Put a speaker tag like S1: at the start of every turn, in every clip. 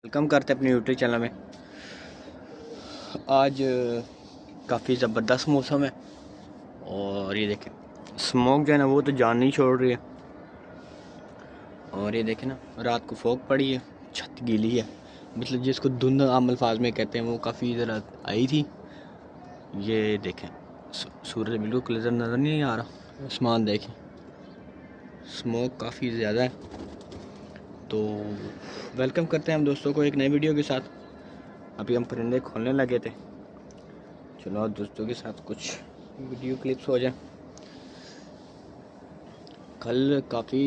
S1: Welcome کرتے ہیں اپنے یوٹیوب چینل میں۔ آج کافی زبردست موسم ہے اور یہ دیکھیں اسموک جو ہے نا وہ تو جان نہیں چھوڑ رہی ہے، اور یہ دیکھیں نا رات کو فوگ پڑی ہے، چھت گیلی ہے، مطلب جس کو دھند عام الفاظ میں کہتے ہیں وہ کافی ذرا آئی تھی۔ یہ دیکھیں سورج بالکل کلیئر نظر نہیں آ رہا، آسمان دیکھیں اسموک کافی زیادہ ہے۔ تو ویلکم کرتے ہیں ہم دوستوں کو ایک نئی ویڈیو کے ساتھ۔ ابھی ہم پرندے کھولنے لگے تھے، چلو دوستوں کے ساتھ کچھ ویڈیو کلپس ہو جائیں۔ کل کافی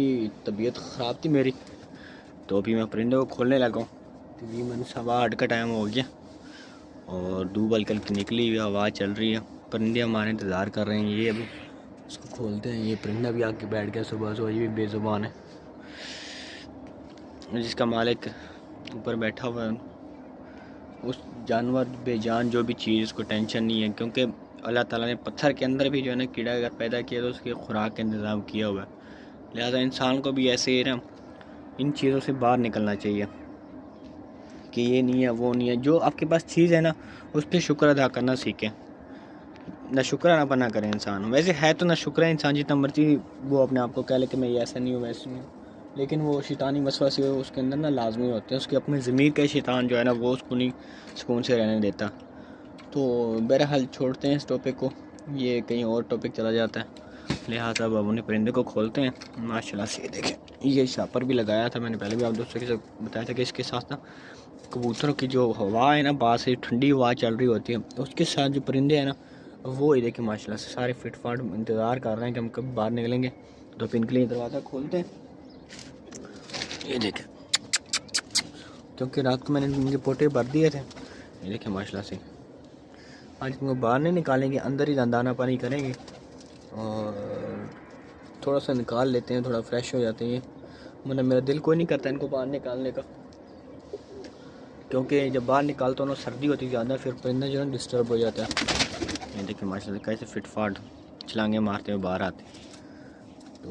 S1: طبیعت خراب تھی میری، تو ابھی میں پرندے کو کھولنے لگا ہوں۔ تقریباً 8:15 کا ٹائم ہو گیا اور دھوپ ہلکی ہلکی نکلی ہوئی، ہوا چل رہی ہے، پرندے ہمارے انتظار کر رہے ہیں۔ یہ ابھی اس کو کھولتے ہیں۔ یہ پرندہ بھی آ کے بیٹھ گیا صبح سے، یہ بھی بے زبان ہے، جس کا مالک اوپر بیٹھا ہوا ہے۔ اس جانور بے جان جو بھی چیز اس کو ٹینشن نہیں ہے، کیونکہ اللہ تعالیٰ نے پتھر کے اندر بھی جو ہے نا کیڑا اگر پیدا کیا تو اس کے خوراک کا انتظام کیا ہوا ہے۔ لہٰذا انسان کو بھی ایسے ہی نا ان چیزوں سے باہر نکلنا چاہیے کہ یہ نہیں ہے وہ نہیں ہے۔ جو آپ کے پاس چیز ہے نا اس پہ شکر ادا کرنا سیکھیں، نہ شکرانہ نہ کریں انسان۔ ویسے ہے تو نہ شکر ہے انسان، جتنا مرضی وہ اپنے آپ کو کہہ لے کہ میں یہ ایسا نہیں ہوں ویسے نہیں ہوں، لیکن وہ شیطانی وسوسے اس کے اندر نا لازمی ہوتے ہیں۔ اس کے اپنے ضمیر کا شیطان جو ہے نا وہ اس کو نہیں سکون سے رہنے دیتا۔ تو بہرحال چھوڑتے ہیں اس ٹاپک کو، یہ کہیں اور ٹاپک چلا جاتا ہے۔ لہٰذا اب انہیں پرندے کو کھولتے ہیں۔ ماشاءاللہ سے دیکھیں یہ شاپر بھی لگایا تھا میں نے، پہلے بھی آپ دوستوں کے ساتھ بتایا تھا کہ اس کے ساتھ نا کبوتروں کی جو ہوا ہے نا باہر سے ٹھنڈی ہوا چل رہی ہوتی ہے، اس کے ساتھ جو پرندے ہیں نا وہ یہ دیکھیں ماشاءاللہ سے سارے فٹ فاٹ انتظار کر رہے ہیں کہ ہم کب باہر نکلیں گے، تو پھر ان کے لیے دروازہ کھولتے ہیں۔ یہ دیکھیں کیونکہ رات کو میں نے ان کے پوٹے بھر دیے تھے، یہ دیکھیں ماشاءاللہ سے آج ان کو باہر نہیں نکالیں گے، اندر ہی دانا پانی کریں گے اور تھوڑا سا نکال لیتے ہیں، تھوڑا فریش ہو جاتے ہیں۔ مطلب میرا دل کوئی نہیں کرتا ان کو باہر نکالنے کا، کیونکہ جب باہر نکالتا ہوں سردی ہوتی زیادہ، پھر پرندہ جو ہے ڈسٹرب ہو جاتا ہے۔ یہ دیکھیں ماشاءاللہ کیسے فٹ فاٹ چھلانگیں مارتے ہوئے باہر آتے ہیں۔ تو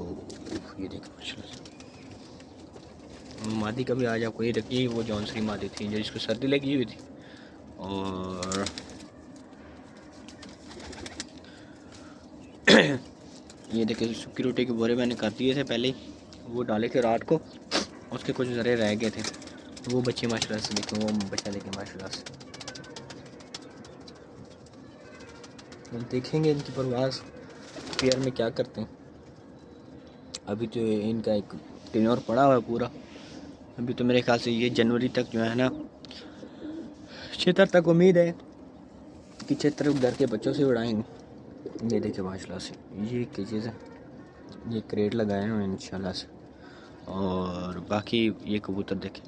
S1: یہ دیکھیں ماشاءاللہ سے مادی کا بھی آج آپ کو یہ دیکھیے، وہ جونسری مادی تھی جو جس کو سردی لگی ہوئی تھی، اور یہ دیکھیں سکی روٹی کے بورے میں نے کر دیے تھے پہلے ہی، وہ ڈالے تھے رات کو، اس کے کچھ ذرے رہ گئے تھے، وہ بچے ماشاءاللہ سے دیکھیں، وہ بچہ دیکھیں ماشاءاللہ سے دیکھیں گے ان کی پرواز پیئر میں کیا کرتے ہیں۔ ابھی تو ان کا ایک ٹینور پڑا ہوا ہے پورا، ابھی تو میرے خیال سے یہ جنوری تک جو ہے نا 6 تک امید ہے کہ 6 گھر کے بچوں سے اڑائیں گے۔ یہ دیکھیں ماشاءاللہ سے یہ کیا چیز ہے، یہ کریٹ لگائے ہیں انشاءاللہ سے، اور باقی یہ کبوتر دیکھیں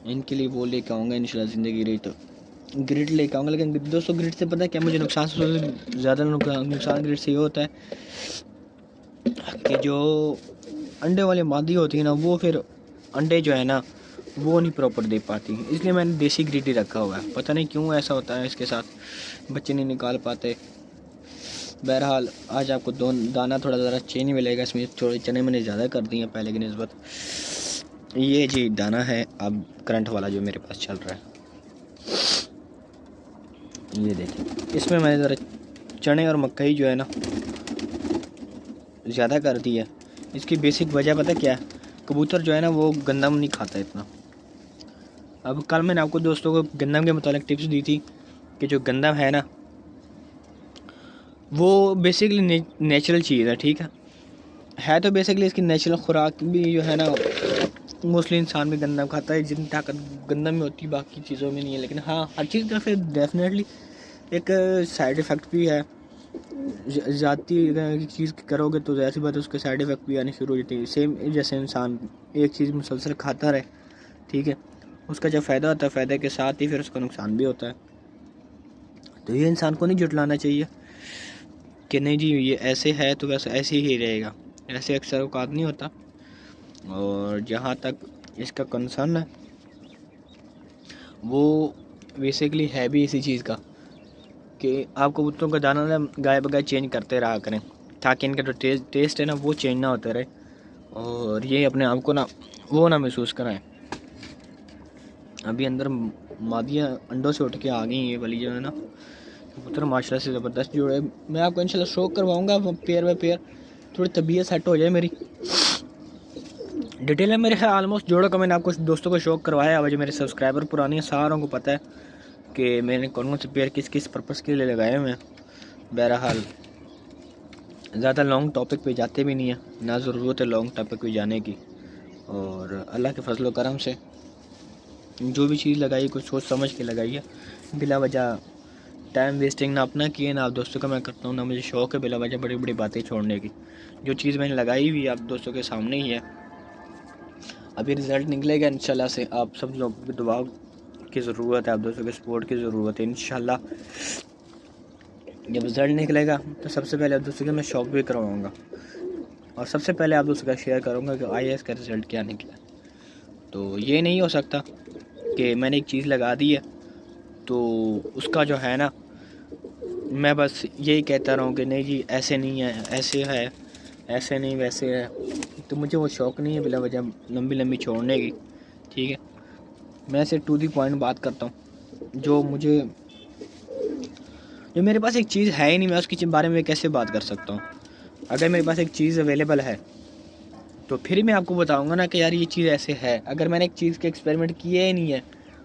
S1: ان کے لیے وہ لے کے آؤں گا انشاءاللہ، زندگی رہی تو گریڈ لے کے آؤں گا۔ لیکن دوستوں گریڈ سے پتہ ہے کیا مجھے نقصان سے زیادہ نقصان گریڈ سے یہ ہوتا ہے کہ جو انڈے والی مادی ہوتی ہے نا وہ پھر انڈے جو ہے نا وہ نہیں پراپر دے پاتی، اس لیے میں نے دیسی گریڈ ہی رکھا ہوا ہے۔ پتہ نہیں کیوں ایسا ہوتا ہے اس کے ساتھ، بچے نہیں نکال پاتے۔ بہرحال آج آپ کو دانہ تھوڑا ذرا چینج ملے گا، اس میں تھوڑے چنے میں نے زیادہ کر دی ہیں پہلے کی نسبت۔ یہ جی دانہ ہے اب کرنٹ والا جو میرے پاس چل رہا ہے، یہ دیکھیں اس میں نے ذرا چنے اور مکئی جو ہے نا زیادہ کر دی ہے۔ اس کی بیسک وجہ پتہ کیا ہے، کبوتر جو ہے نا وہ گندم نہیں کھاتا اتنا۔ اب کل میں نے آپ کو دوستوں کو گندم کے متعلق ٹپس دی تھی کہ جو گندم ہے نا وہ بیسکلی نیچرل چیز ہے، ٹھیک ہے تو بیسکلی اس کی نیچرل خوراک بھی جو ہے نا موسٹلی انسان بھی گندم کھاتا ہے، جتنی طاقت گندم میں ہوتی ہے باقی چیزوں میں نہیں ہے۔ لیکن ہاں ہر چیز کا پھر ڈیفینیٹلی ایک سائیڈ افیکٹ بھی ہے، ذاتی چیز کرو گے تو ظاہر سی بات ہے اس کے سائیڈ افیکٹ بھی آنے شروع ہو جاتے ہیں۔ سیم جیسے انسان ایک چیز مسلسل کھاتا رہے، ٹھیک ہے، اس کا جب فائدہ ہوتا ہے فائدے کے ساتھ ہی پھر اس کا نقصان بھی ہوتا ہے۔ تو یہ انسان کو نہیں جھٹلانا چاہیے کہ نہیں جی یہ ایسے ہے تو ویسے ایسے ہی رہے گا، ایسے اکثر اوقات نہیں ہوتا۔ اور جہاں تک اس کا کنسرن ہے وہ بیسکلی ہے بھی اسی چیز کا کہ آپ کبوتروں کا دانہ گائے بگائے چینج کرتے رہا کریں، تاکہ ان کا جو ٹیسٹ ہے نا وہ چینج نہ ہوتے رہے اور یہ اپنے آپ کو نا وہ نہ محسوس کرائیں۔ ابھی اندر مادیاں انڈوں سے اٹھ کے آ گئی ہیں والی جو ہے نا کبوتر، ماشاء اللہ سے زبردست جوڑے. میں آپ کو انشاءاللہ شو کرواؤں گا پیئر بائی پیئر، تھوڑی طبیعت سیٹ ہو جائے میری. ڈیٹیل ہے میرے خیال آلموسٹ جوڑوں کا میں نے آپ کو دوستوں کو شوق کروایا ہے. جو میرے سبسکرائبر پرانے ہیں ساروں کو پتہ ہے کہ میں نے کون سے پیئر کس کس پرپس کے لیے لگائے ہوئے ہیں. بہرحال زیادہ لانگ ٹاپک پہ جاتے بھی نہیں ہیں، نہ ضرورت ہے لانگ ٹاپک پہ جانے کی. اور اللہ کے فضل و کرم سے جو بھی چیز لگائی کچھ سوچ سمجھ کے لگائی ہے، بلا وجہ ٹائم ویسٹنگ نہ اپنا کیے نہ آپ دوستوں کا میں کرتا ہوں، نہ مجھے شوق ہے بلا وجہ بڑی بڑی باتیں چھوڑنے کی. جو چیز میں نے لگائی ہوئی آپ دوستوں کے سامنے ہی ہے. ابھی رزلٹ نکلے گا انشاءاللہ سے. آپ سب لوگ کی دعا کی ضرورت ہے، آپ دوستوں کے سپورٹ کی ضرورت ہے. انشاءاللہ جب رزلٹ نکلے گا تو سب سے پہلے آپ دوستوں کے میں شوق بھی کرواؤں گا، اور سب سے پہلے آپ دوستوں کا شیئر کروں گا کہ IAS کا رزلٹ کیا نکلا. تو یہ نہیں ہو سکتا کہ میں نے ایک چیز لگا دی ہے تو اس کا جو ہے نا میں بس یہی کہتا رہا ہوں کہ نہیں جی ایسے نہیں ہے، ایسے ہے، ایسے نہیں ویسے ہے. تو مجھے وہ شوق نہیں ہے بلا وجہ لمبی لمبی چھوڑنے کی. ٹھیک ہے، میں سے ٹو دی پوائنٹ بات کرتا ہوں. جو میرے پاس ایک چیز ہے ہی نہیں، میں اس کے بارے میں کیسے بات کر سکتا ہوں؟ اگر میرے پاس ایک چیز اویلیبل ہے تو پھر میں آپ کو بتاؤں گا نا کہ یار یہ چیز ایسے ہے. اگر میں نے ایک چیز کے ایکسپیریمنٹ کیے ہی نہیں ہے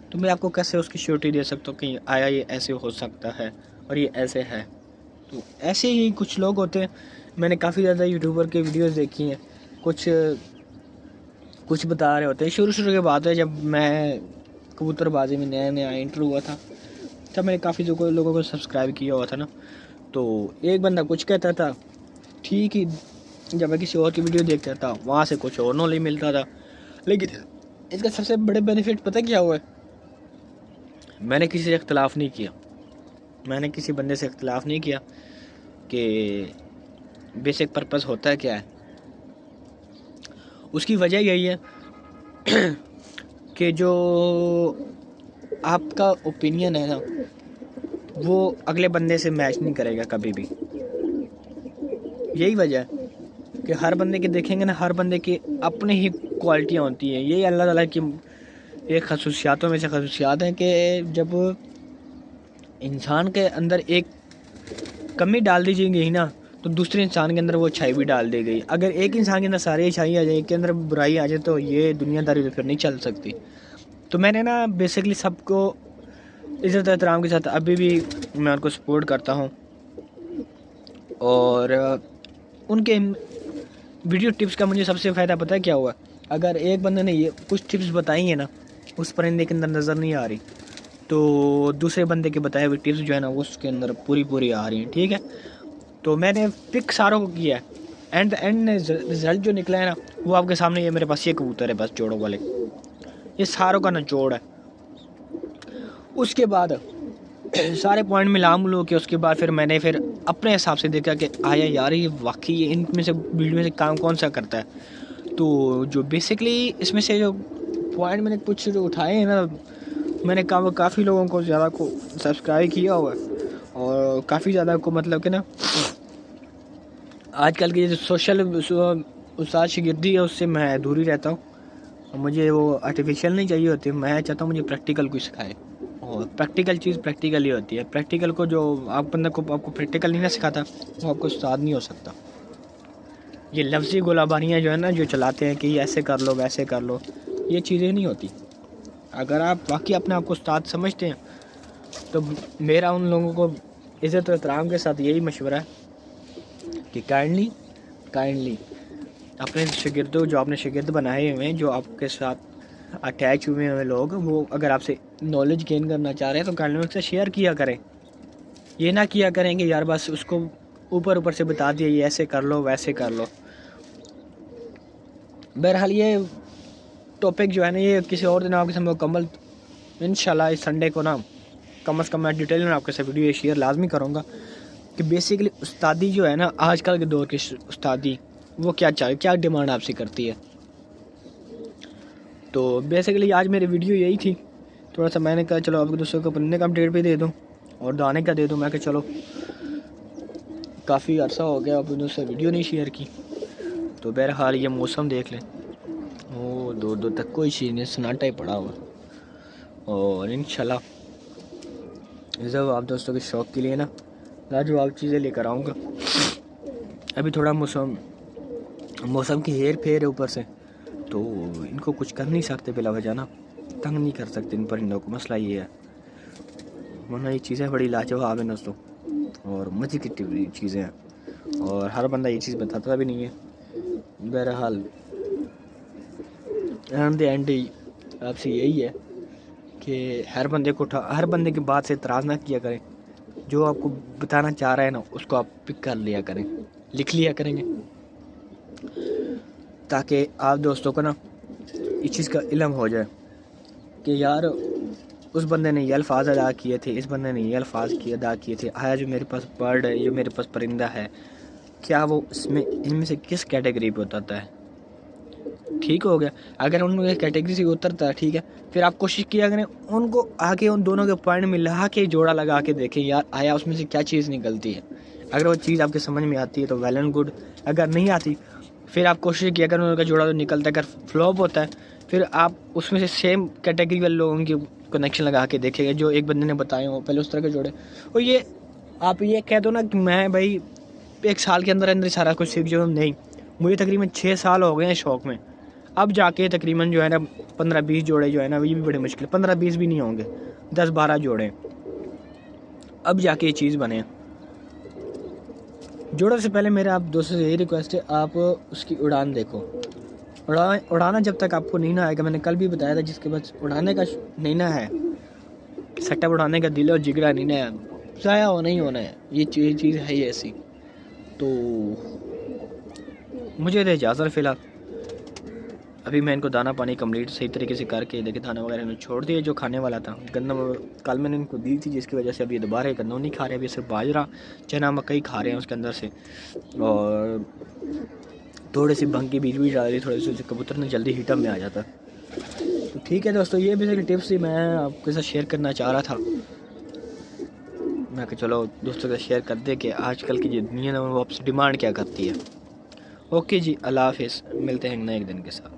S1: تو میں آپ کو کیسے اس کی شیورٹی دے سکتا ہوں کہ آیا یہ ایسے ہو سکتا ہے اور یہ ایسے ہے. تو ایسے ہی کچھ لوگ ہوتے ہیں، میں نے کافی زیادہ یوٹیوبر کے ویڈیوز دیکھی ہیں، کچھ بتا رہے ہوتے ہیں. شروع کی بات ہے جب میں کبوتر بازی میں نیا نیا انٹر ہوا تھا تب میں نے کافی لوگوں کو سبسکرائب کیا ہوا تھا نا. تو ایک بندہ کچھ کہتا تھا، ٹھیک ہی جب میں کسی اور کی ویڈیو دیکھتا تھا وہاں سے کچھ اور نالج ملتا تھا. لیکن اس کا سب سے بڑے بینیفٹ پتہ کیا ہوا ہے؟ میں نے کسی سے اختلاف نہیں کیا، میں نے کسی بندے سے اختلاف نہیں کیا کہ بیسک پرپس ہوتا ہے کیا ہے. اس کی وجہ یہی ہے کہ جو آپ کا اوپینین ہے نا وہ اگلے بندے سے میچ نہیں کرے گا کبھی بھی. یہی وجہ ہے کہ ہر بندے کے دیکھیں گے نا، ہر بندے کی اپنی ہی کوالٹیاں ہوتی ہیں. یہی اللہ تعالیٰ کی ایک خصوصیاتوں میں سے خصوصیات ہیں کہ جب انسان کے اندر ایک کمی ڈال دی گئی نا تو دوسرے انسان کے اندر وہ اچھائی بھی ڈال دی گئی. اگر ایک انسان کے اندر ساری اچھائی آ جائے، ایک کے اندر برائی آ جائے تو یہ دنیا داری تو پھر نہیں چل سکتی. تو میں نے نا بیسکلی سب کو عزت احترام کے ساتھ ابھی بھی میں ان کو سپورٹ کرتا ہوں. اور ان کے ویڈیو ٹپس کا مجھے سب سے فائدہ پتہ ہے کیا ہوا؟ اگر ایک بندے نے یہ کچھ ٹپس بتائی ہیں نا اس پرندے کے اندر نظر نہیں آ رہی تو دوسرے بندے کے بتائے ہوئے ٹپس جو ہے نا اس کے اندر پوری آ رہی ہیں. ٹھیک ہے، تو میں نے پک ساروں کو کیا ہے. اینڈ رزلٹ جو نکلا ہے نا وہ آپ کے سامنے یہ میرے پاس یہ کبوتر ہے بس جوڑوں والے، یہ ساروں کا نچوڑ ہے. اس کے بعد سارے پوائنٹ ملا ملو کے اس کے بعد پھر میں نے اپنے حساب سے دیکھا کہ آیا یار یہ واقعی ان میں سے ویڈیو میں سے کام کون سا کرتا ہے. تو جو بیسکلی اس میں سے جو پوائنٹ میں نے کچھ جو اٹھائے ہیں نا، میں نے کافی لوگوں کو زیادہ کو سبسکرائب کیا ہوا ہے اور کافی زیادہ کو مطلب کہ نا آج کل کی جو سوشل استاد شاگردی ہے اس سے میں دور ہی رہتا ہوں. مجھے وہ آرٹیفیشیل نہیں چاہیے ہوتی، میں چاہتا ہوں مجھے پریکٹیکل کوئی سکھائے. اور پریکٹیکل چیز پریکٹیکل ہی ہوتی ہے. پریکٹیکل کو جو آپ بندہ کو آپ کو پریکٹیکل نہیں نہ سکھاتا وہ آپ کو استاد نہیں ہو سکتا. یہ لفظی گولہ باریاں جو ہے نا جو چلاتے ہیں کہ یہ ایسے کر لو ویسے کر لو، یہ چیزیں نہیں ہوتی. اگر آپ واقعی اپنے آپ کو استاد سمجھتے ہیں تو میرا ان لوگوں کو عزت و احترام کے ساتھ یہی مشورہ ہے کہ کائنڈلی اپنے شاگردوں جو آپ نے شاگرد بنائے ہوئے ہیں، جو آپ کے ساتھ اٹیچ ہوئے ہیں لوگ، وہ اگر آپ سے نالج گین کرنا چاہ رہے ہیں تو کائنڈلی سے شیئر کیا کریں. یہ نہ کیا کریں کہ یار بس اس کو اوپر سے بتا دیا یہ ایسے کر لو ویسے کر لو. بہرحال یہ ٹاپک جو ہے نا یہ کسی اور دن آپ کے ساتھ مکمل انشاءاللہ اس سنڈے کو نا کم از کم میں ڈیٹیل میں آپ کے ساتھ ویڈیو شیئر لازمی کروں گا کہ بیسیکلی استادی جو ہے نا آج کل کے دور کی استادی وہ کیا ڈیمانڈ آپ سے کرتی ہے. تو بیسیکلی آج میری ویڈیو یہی تھی. تھوڑا سا میں نے کہا چلو آپ کو دوستوں کو پڑھنے کا اپڈیٹ بھی دے دوں اور دانے کا دے دوں. میں کہ چلو کافی عرصہ ہو گیا آپ دوستوں سے ویڈیو نہیں شیئر کی. تو بہرحال یہ موسم دیکھ لیں، وہ دو تک کوئی چیز نہیں، سناٹا ہی پڑا ہوا. اور انشاءاللہ جب آپ دوستوں کے شوق کے لیے نا لاجواب چیزیں لے کر آؤں گا. ابھی تھوڑا موسم کی ہیر پھیر ہے اوپر سے، تو ان کو کچھ کر نہیں سکتے بلا وجہ نا، تنگ نہیں کر سکتے ان پرندوں کو. مسئلہ یہ ہے، ورنہ یہ چیزیں بڑی لاجواب ہیں دوستوں اور مزے کی چیزیں ہیں، اور ہر بندہ یہ چیز بتاتا بھی نہیں ہے. بہرحال اینڈ دی اینڈ آپ سے یہی ہے کہ ہر بندے کی بات سے اعتراض نہ کیا کریں. جو آپ کو بتانا چاہ رہے ہیں نا اس کو آپ پک کر لیا کریں، لکھ لیا کریں گے، تاکہ آپ دوستوں کو نا اس چیز کا علم ہو جائے کہ یار اس بندے نے یہ الفاظ ادا کیے تھے، اس بندے نے یہ الفاظ ادا کیے تھے. آیا جو میرے پاس برڈ ہے، جو میرے پاس پرندہ ہے، کیا وہ ان میں سے کس کیٹیگری پہ اترتا ہے؟ ٹھیک ہو گیا. اگر ان میں کیٹیگری سے اترتا ہے ٹھیک ہے، پھر آپ کوشش کیا کریں ان کو آگے ان دونوں کے پوائنٹ میں لگا کے جوڑا لگا کے دیکھیں یار آیا اس میں سے کیا چیز نکلتی ہے. اگر وہ چیز آپ کے سمجھ میں آتی ہے تو ویل اینڈ گڈ، اگر نہیں آتی پھر آپ کوشش کیا کریں ان کا جوڑا تو نکلتا ہے. اگر فلوپ ہوتا ہے پھر آپ اس میں سے سیم کیٹیگری والے لوگوں کی کنیکشن لگا کے دیکھیں گے جو ایک بندے نے بتائے ہوں، پہلے اس طرح کے جوڑے. اور یہ آپ یہ کہہ دو نا کہ میں بھائی 1 سال کے اندر اندر سارا کچھ سیکھ جاؤں، نہیں، مجھے تقریباً 6 سال ہو گئے ہیں شوق میں. اب جا کے تقریباً جو ہے نا 15-20 جوڑے جو ہے نا یہ بھی بڑے مشکل، 15-20 بھی نہیں ہوں گے، 10-12 جوڑے اب جا کے یہ چیز بنے. جوڑے سے پہلے میرا آپ دوستوں سے یہی ریکویسٹ ہے، آپ اس کی اڑان دیکھو. اڑانا جب تک آپ کو نہیں نہ آئے گا، میں نے کل بھی بتایا تھا جس کے بعد اڑانے کا نہیں نہ ہے، سیٹ اپ اڑانے کا دل اور جگرا نہیں نہ ہے، ضائع ہونا ہی ہونا ہے. یہ چیز ہے ہی ایسی. تو مجھے دے اجازت فی الحال. ابھی میں ان کو دانہ پانی کمپلیٹ صحیح طریقے سے کر کے دیکھے، دانہ وغیرہ نے چھوڑ دیا جو کھانے والا تھا. گندم کل میں نے ان کو دی تھی جس کی وجہ سے ابھی دوبارہ گندم نہیں کھا رہے، ابھی صرف باجرہ چنا مکئی کھا رہے ہیں اس کے اندر سے. اور تھوڑی سی بھنگ کی بیج بھی ڈال دی، تھوڑے سے کبوتر نے جلدی ہیٹ اپ میں آ جاتا. تو ٹھیک ہے دوستو، یہ بیسکلی ٹپس ہی میں آپ کے ساتھ شیئر کرنا چاہ رہا تھا. میں کہ چلو دوستوں کے ساتھ شیئر کر دے کہ آج کل کی جو دنیا ہے وہ آپ سے ڈیمانڈ کیا کرتی ہے. اوکے جی، اللہ حافظ، ملتے ہیں نئے ایک دن کے ساتھ.